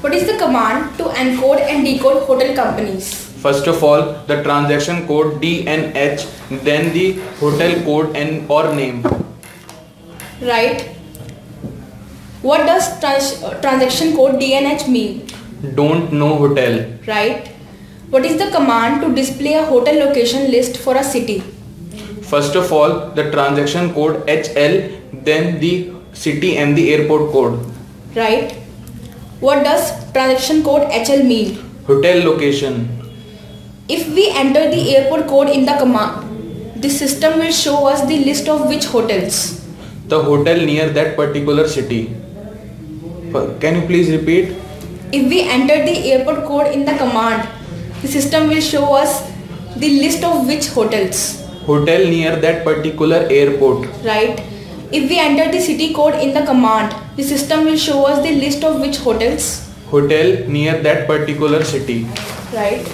What is the command to encode and decode hotel companies? First of all, the transaction code DNH, then the hotel code and or name. Right. What does transaction code DNH mean? Don't know hotel. Right. What is the command to display a hotel location list for a city? First of all, the transaction code HL, then the city and the airport code. Right. What does transaction code HL mean? Hotel location. If we enter the airport code in the command, the system will show us the list of which hotels? The hotel near that particular city. Can you please repeat? If we enter the airport code in the command, the system will show us the list of which hotels? Hotel near that particular airport. Right. If we enter the city code in the command, the system will show us the list of which hotels? Hotel near that particular city. Right.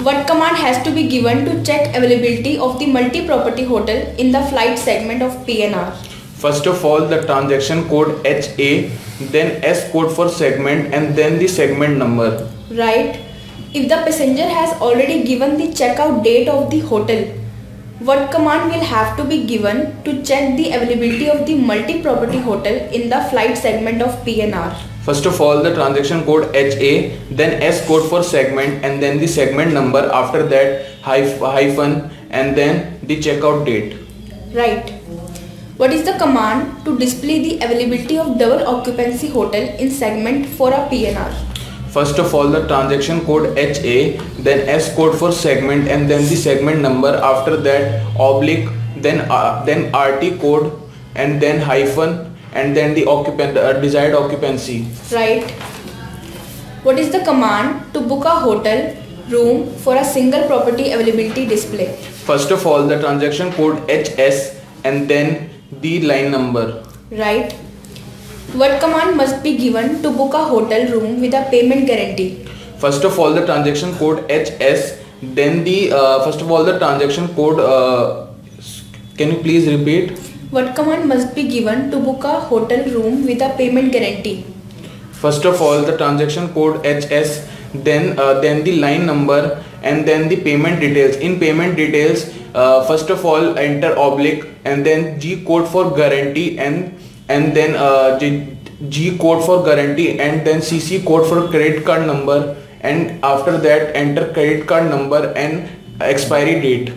What command has to be given to check availability of the multi-property hotel in the flight segment of PNR? First of all, the transaction code HA, then S code for segment and then the segment number. Right. If the passenger has already given the checkout date of the hotel, what command will have to be given to check the availability of the multi-property hotel in the flight segment of PNR? First of all, the transaction code HA, then S code for segment and then the segment number, after that hyphen and then the checkout date. Right. What is the command to display the availability of double occupancy hotel in segment for a PNR? First of all, the transaction code HA, then S code for segment and then the segment number, after that oblique, then RT code and then hyphen and then the desired occupancy. Right. What is the command to book a hotel room for a single property availability display? First of all, the transaction code HS and then the line number. Right. What command must be given to book a hotel room with a payment guarantee? First of all, the transaction code HS, then the transaction code. Can you please repeat? What command must be given to book a hotel room with a payment guarantee? First of all, the transaction code HS, then the line number and then the payment details. In payment details, first of all enter oblique and then G code for guarantee and then G code for guarantee and then CC code for credit card number, and after that enter credit card number and expiry date.